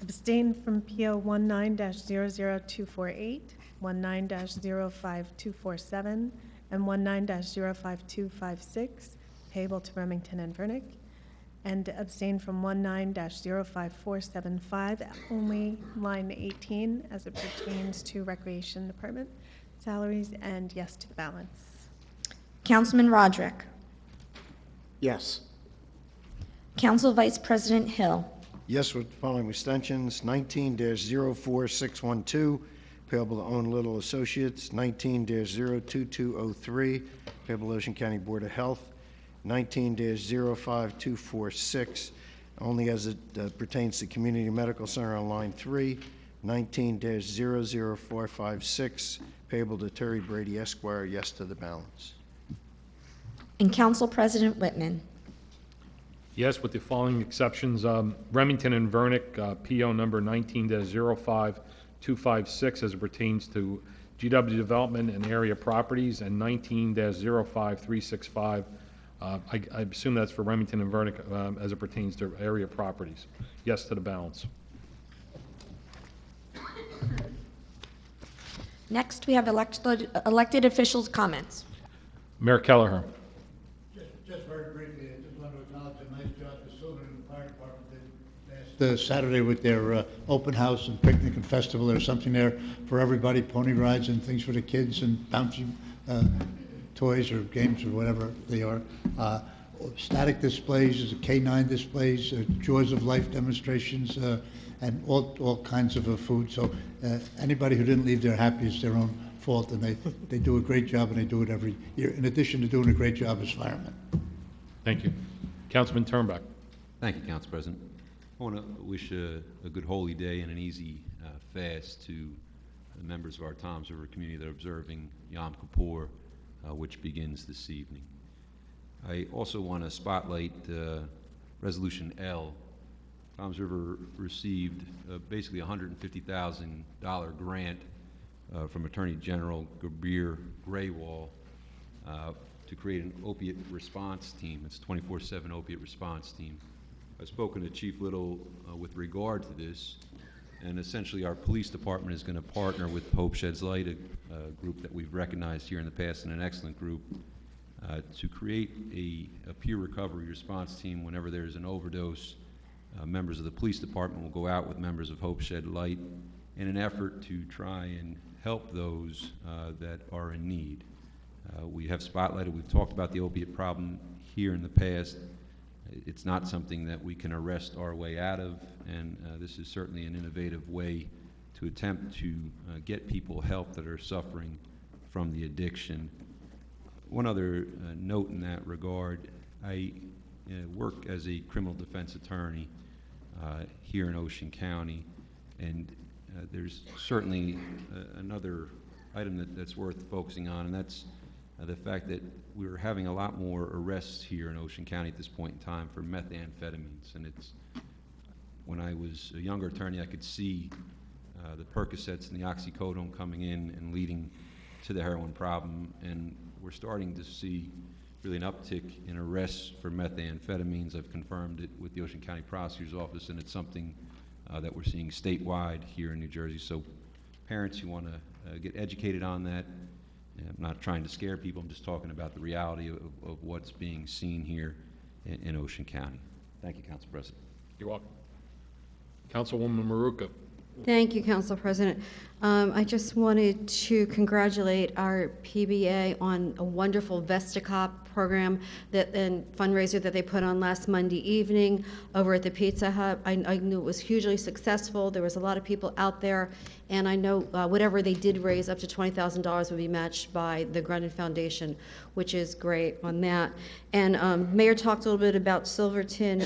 Abstain from PO 19-00248, 19-05247, and 19-05256, payable to Remington and Vernick, and abstain from 19-05475, only line 18, as it pertains to Recreation Department salaries, and yes to the balance. Councilman Roderick. Yes. Council Vice President Hill. Yes, with the following extensions: 19-04612, payable to Owen Little Associates; 19-02203, payable to Ocean County Board of Health; 19-05246, only as it pertains to Community Medical Center on line 3; 19-00456, payable to Terry Brady Esquire. Yes to the balance. And Council President Whitman. Yes, with the following exceptions. Remington and Vernick, PO number 19-05256 as it pertains to GW Development and area properties, and 19-05365. I assume that's for Remington and Vernick as it pertains to area properties. Yes to the balance. Next, we have elected officials' comments. Mayor Kelleher. Just very briefly, I just want to acknowledge a nice job the Sylvan Fire Department did last Saturday with their open house and picnic and festival. There's something there for everybody, pony rides and things for the kids and bouncy toys or games or whatever they are. Static displays, K9 displays, Jaws of Life demonstrations, and all kinds of food. So anybody who didn't leave there happy is their own fault, and they do a great job, and they do it every year, in addition to doing a great job as firemen. Thank you. Councilman Turnbuck. Thank you, Council President. I want to wish a good holy day and an easy fast to the members of our Toms River community that are observing Yom Kippur, which begins this evening. I also want to spotlight Resolution L. Toms River received basically a $150,000 grant from Attorney General Gabriel Graywall to create an opiate response team. It's a 24/7 opiate response team. I've spoken to Chief Little with regard to this, and essentially our police department is going to partner with Hope Sheds Light, a group that we've recognized here in the past and an excellent group, to create a peer recovery response team. Whenever there's an overdose, members of the police department will go out with members of Hope Shed Light in an effort to try and help those that are in need. We have spotlighted, we've talked about the opiate problem here in the past. It's not something that we can arrest our way out of, and this is certainly an innovative way to attempt to get people help that are suffering from the addiction. One other note in that regard, I work as a criminal defense attorney here in Ocean County, and there's certainly another item that's worth focusing on, and that's the fact that we're having a lot more arrests here in Ocean County at this point in time for methamphetamines. And it's, when I was a younger attorney, I could see the Percocets and the oxycodone coming in and leading to the heroin problem, and we're starting to see really an uptick in arrests for methamphetamines. I've confirmed it with the Ocean County Prosecutor's Office, and it's something that we're seeing statewide here in New Jersey. So parents who want to get educated on that, I'm not trying to scare people, I'm just talking about the reality of what's being seen here in Ocean County. Thank you, Council President. You're welcome. Councilwoman Maruka. Thank you, Council President. I just wanted to congratulate our PBA on a wonderful VestaCop program and fundraiser that they put on last Monday evening over at the Pizza Hut. I knew it was hugely successful. There was a lot of people out there, and I know whatever they did raise, up to $20,000 would be matched by the Grundon Foundation, which is great on that. And Mayor talked a little bit about Silverton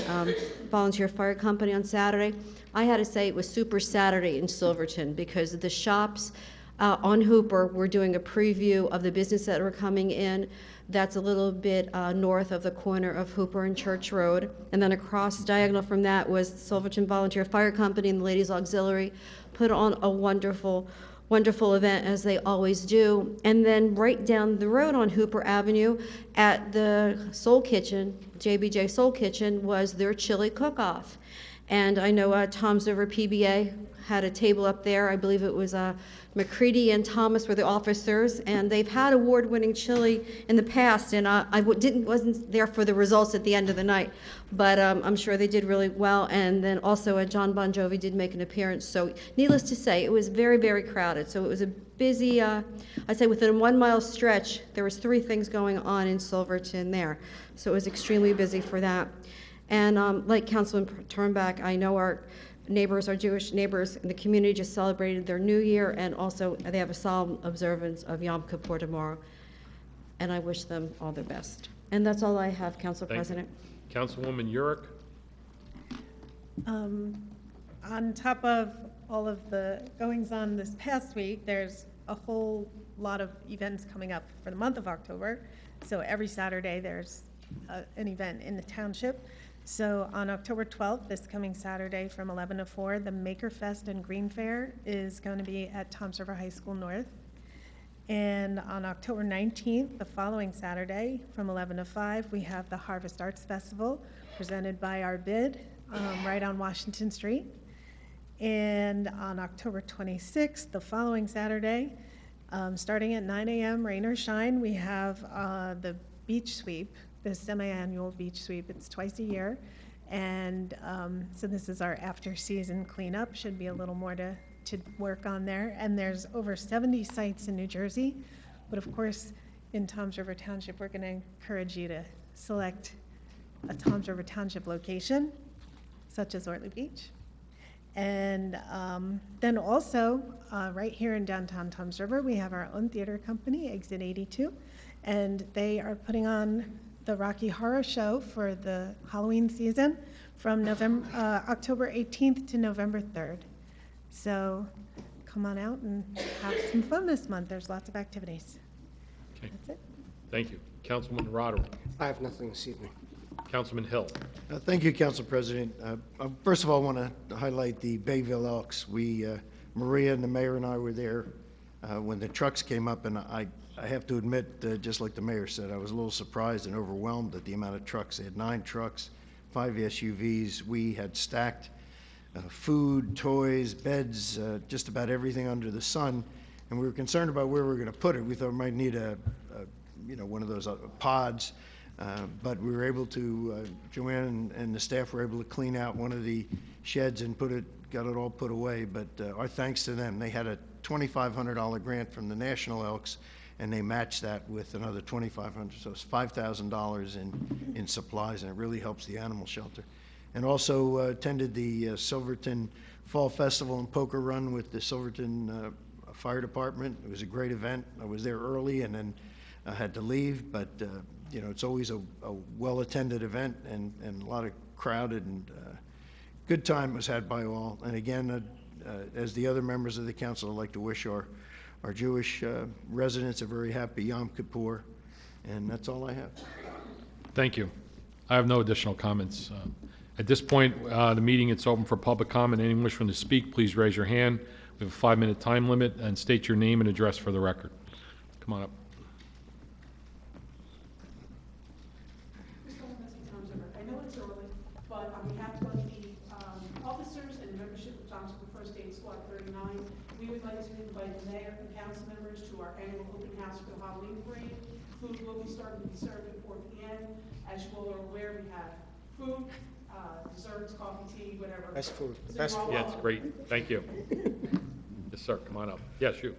Volunteer Fire Company on Saturday. I had to say it was Super Saturday in Silverton because the shops on Hooper were doing a preview of the business that were coming in. That's a little bit north of the corner of Hooper and Church Road. And then across diagonal from that was Silverton Volunteer Fire Company and the Ladies Auxiliary put on a wonderful event, as they always do. And then right down the road on Hooper Avenue at the Soul Kitchen, JBJ Soul Kitchen, was their chili cook-off. And I know Toms River PBA had a table up there. I believe it was McCready and Thomas were the officers, and they've had award-winning chili in the past, and I wasn't there for the results at the end of the night, but I'm sure they did really well. And then also John Bon Jovi did make an appearance. So needless to say, it was very, very crowded. So it was a busy, I'd say within a 1 mile stretch, there was 3 things going on in Silverton there. So it was extremely busy for that. And like Councilman Turnback, I know our neighbors, our Jewish neighbors in the community just celebrated their New Year, and also they have a solemn observance of Yom Kippur tomorrow. And I wish them all the best. And that's all I have, Council President. Councilwoman Urick. On top of all of the goings-on this past week, there's a whole lot of events coming up for the month of October. So every Saturday, there's an event in the township. So on October 12th, this coming Saturday from 11 to 4, the Maker Fest and Green Fair is going to be at Toms River High School North. And on October 19th, the following Saturday, from 11 to 5, we have the Harvest Arts Festival presented by our bid right on Washington Street. And on October 26th, the following Saturday, Starting at 9 a.m., rain or shine, we have the beach sweep, the semi-annual beach sweep. It's twice a year. And so this is our after-season cleanup. Should be a little more to work on there. And there's over 70 sites in New Jersey. But of course, in Toms River Township, we're going to encourage you to select a Toms River Township location, such as Ortley Beach. And then also, right here in downtown Toms River, we have our own theater company, Exit 82, and they are putting on the Rocky Horror Show for the Halloween season from October 18th to November 3rd. So come on out and have some fun this month. There's lots of activities. Okay. That's it. Thank you. Councilman Roderick. I have nothing this evening. Councilman Hill. Thank you, Council President. First of all, I want to highlight the Bayville Elks. Maria and the mayor and I were there when the trucks came up, and I have to admit, just like the mayor said, I was a little surprised and overwhelmed at the amount of trucks. They had 9 trucks, 5 SUVs. We had stacked food, toys, beds, just about everything under the sun, and we were concerned about where we were going to put it. We thought we might need one of those pods. But we were able to, Joanne and the staff were able to clean out one of the sheds and got it all put away. But our thanks to them. They had a $2,500 grant from the National Elks, and they matched that with another $2,500. So it's $5,000 in supplies, and it really helps the animal shelter. And also attended the Silverton Fall Festival and Poker Run with the Silverton Fire Department. It was a great event. I was there early and then I had to leave, but it's always a well-attended event and a lot of crowded and good time was had by all. And again, as the other members of the council, I'd like to wish our Jewish residents a very happy Yom Kippur. And that's all I have. Thank you. I have no additional comments. At this point, the meeting is open for public comment. Anyone wishing to speak, please raise your hand. We have a 5-minute time limit, and state your name and address for the record. Come on up. I know it's early, but on behalf of the officers and membership of Toms River First Aid Squad 39, we would like to invite the mayor and council members to our annual open house for the Halloween parade. Food will be starting to be served at 4 p.m. As you all are aware, we have food, desserts, coffee, tea, whatever. Best food. So Best you're all food. Yeah, it's welcome. great. Thank you. Yes, sir. Come on up. Yes, you.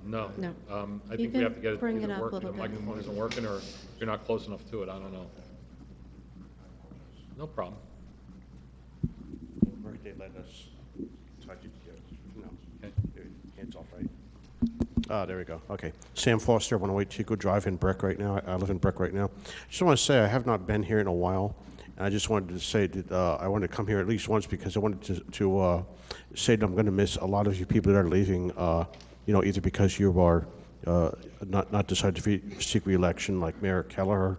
No. No. I You think we can have to get it bring it either up a working, the little bit. microphone isn't working, or you're not close enough to it. I don't know. No problem. Birthday, let us touch it here. No. Okay. Hands off, right? There we go. Okay. Sam Foster, 108 Chico Drive in Breck right now. I live in Breck right now. Just want to say I have not been here in a while. And I just wanted to say that I wanted to come here at least once because I wanted to say that I'm going to miss a lot of you people that are leaving, either because you are not decided to seek re-election like Mayor Kelleher.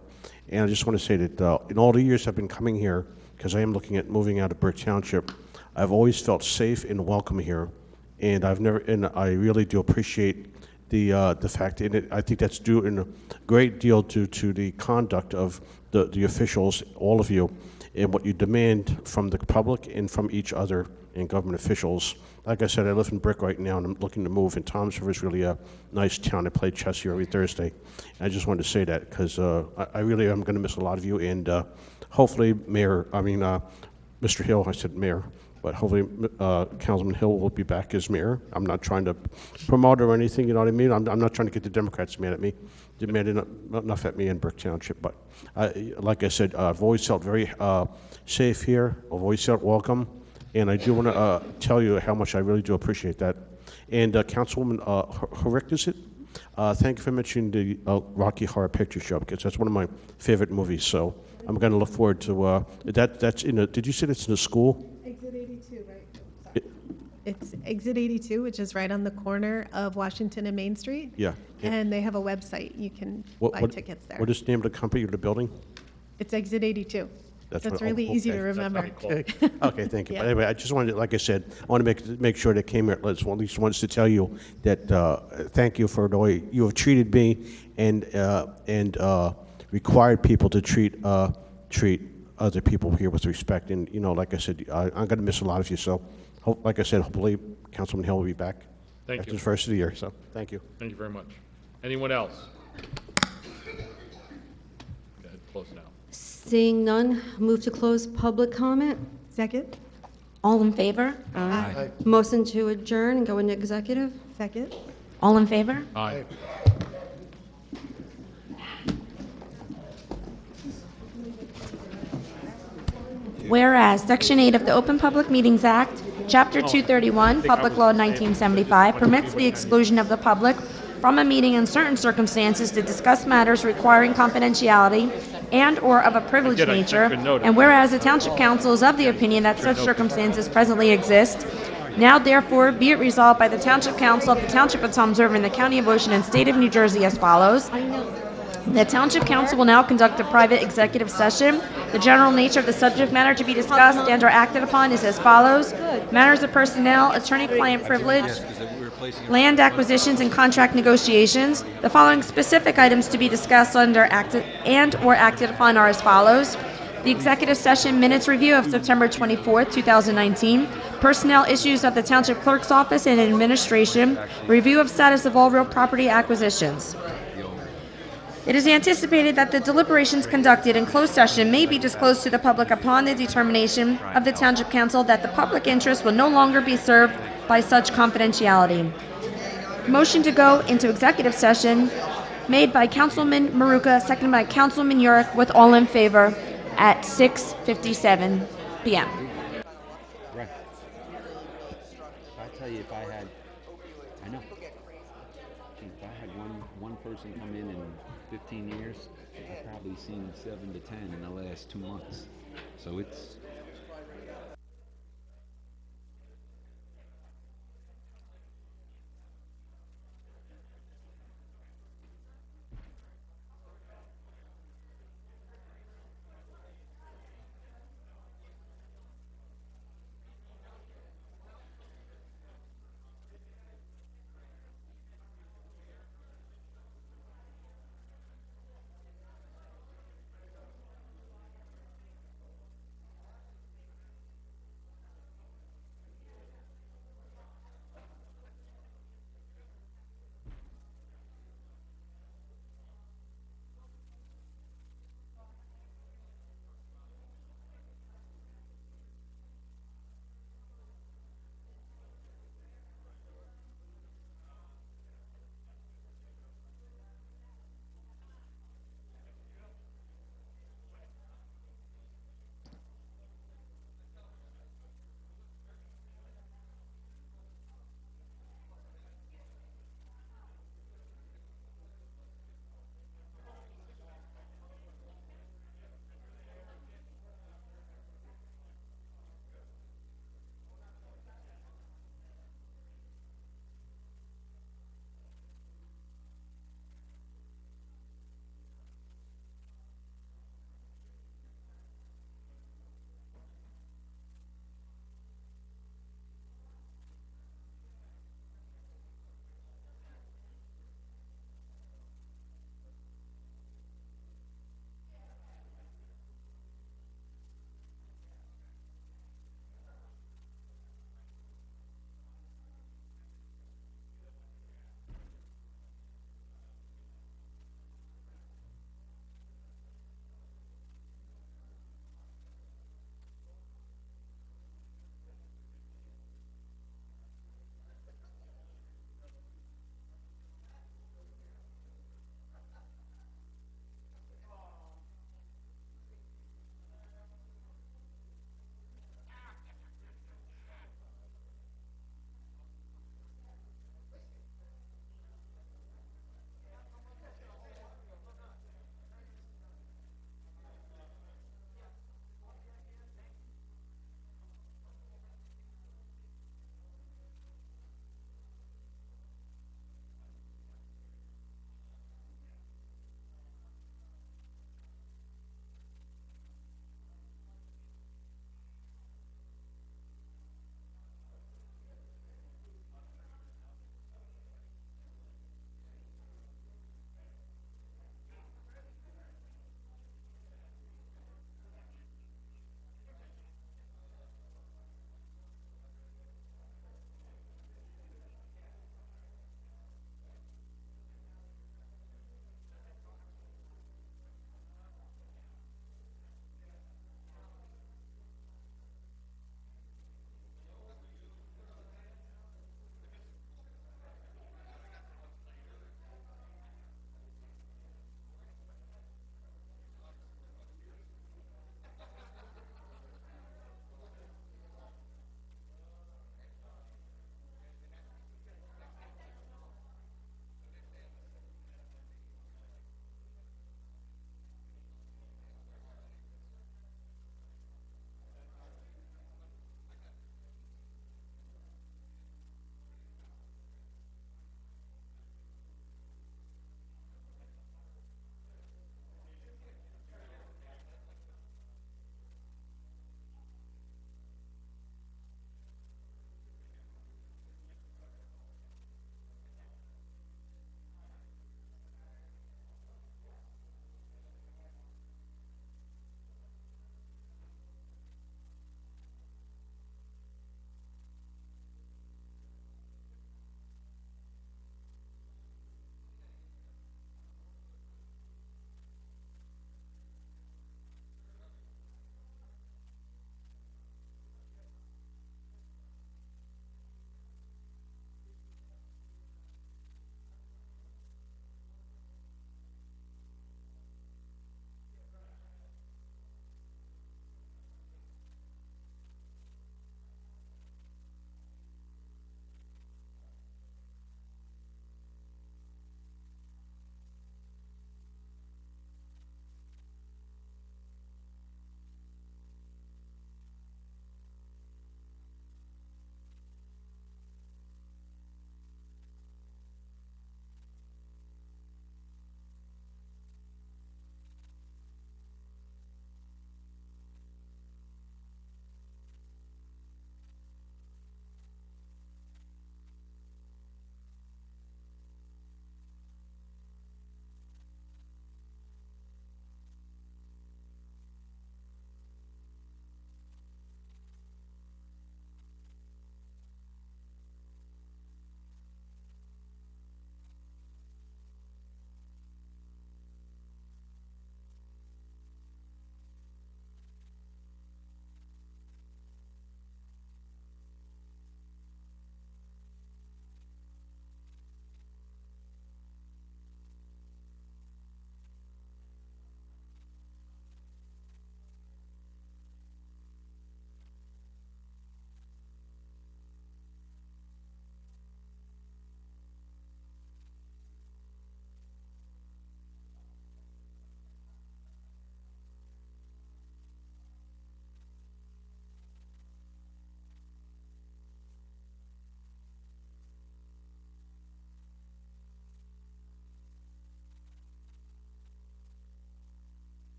And I just want to say that in all the years I've been coming here, because I am looking at moving out of Brick Township, I've always felt safe and welcome here. And I really do appreciate the fact, and I think that's due in a great deal due to the conduct of the officials, all of you, and what you demand from the public and from each other and government officials. Like I said, I live in Brick right now, and I'm looking to move, and Toms River is really a nice town. I play chess here every Thursday. And I just wanted to say that because I really am going to miss a lot of you, and hopefully Mr. Hill, I said mayor, but hopefully Councilman Hill will be back as mayor. I'm not trying to promote or anything, you know what I mean? I'm not trying to get the Democrats mad at me. They're mad enough at me in Brick Township, but like I said, I've always felt very safe here. I've always felt welcome. And I do want to tell you how much I really do appreciate that. And Councilwoman Herrick, is it? Thank you for mentioning the Rocky Horror Picture Show, because that's one of my favorite movies. So I'm going to look forward to that. That's in a, did you say it's in a school? Exit 82, right? It's Exit 82, which is right on the corner of Washington and Main Street. Yeah. And they have a website. You can buy tickets there. What is the name of the company or the building? It's Exit 82. That's what- really easy to okay. remember. Okay, okay, thank you. But Yeah. anyway, I just wanted, like I said, I want to make sure that came here, at least wants to tell you that, thank you for the way you have treated me and required people to treat other people here with respect. And, you know, like I said, I'm going to miss a lot of you, so, like I said, hopefully Councilman Hill will be back. Thank after you. the first of the year, so, thank you. Thank you very much. Anyone else? Go ahead, close now. Seeing none, move to close public comment. Second? All in favor? Aye. Motion to adjourn and go into executive. Second? All in favor? Aye. Whereas Section 8 of the Open Public Meetings Act, Chapter 231, Public Law 1975, permits the exclusion of the public from a meeting in certain circumstances to discuss matters requiring confidentiality and/or of a privileged I took nature, good note of and it. whereas the Township Council is of the opinion that such circumstances presently exist, now therefore be it resolved by the Township Council of the Township of Toms River in the County of Ocean and State of New Jersey as follows. The Township Council will now conduct a private executive session. The general nature of the subject matter to be discussed and/or acted upon is as follows. Matters of personnel, attorney-client privilege, land acquisitions and contract negotiations. The following specific items to be discussed under acted and/or acted upon are as follows. The executive session minutes review of September 24th, 2019. Personnel issues of the Township Clerk's Office and Administration. Review of status of all real property acquisitions. It is anticipated that the deliberations conducted in closed session may be disclosed to the public upon the determination of the Township Council that the public interest will no longer be served by such confidentiality. Motion to go into executive session made by Councilman Maruka, seconded by Councilman Yurick, with all in favor at 6:57 p.m. Right. I tell you, if I had, I know. If I had one person come in 15 years, I've probably seen 7 to 10 in the last 2 months. So it's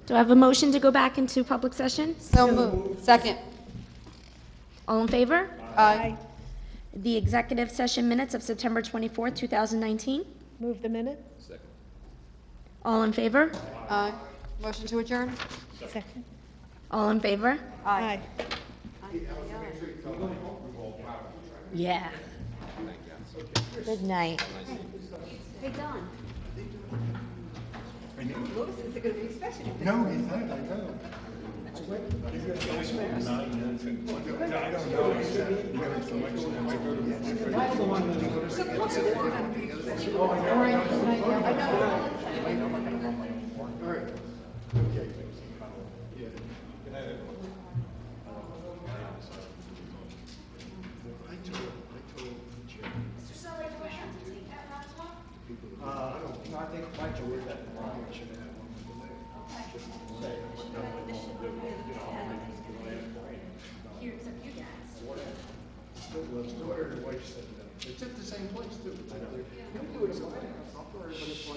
Do I have a motion to go back into public session? So moved. Second. All in favor? Aye. The executive session minutes of September 24th, 2019. Move the minute. All in favor? Aye. Motion to adjourn? Second. All in favor? Aye. Yeah. Good night. Hey, Don. Louis is going to be expecting you. No, he's not, I know. I think Mike George that Brian should have one It's at the same place too. We do it at my house. I'll throw everybody's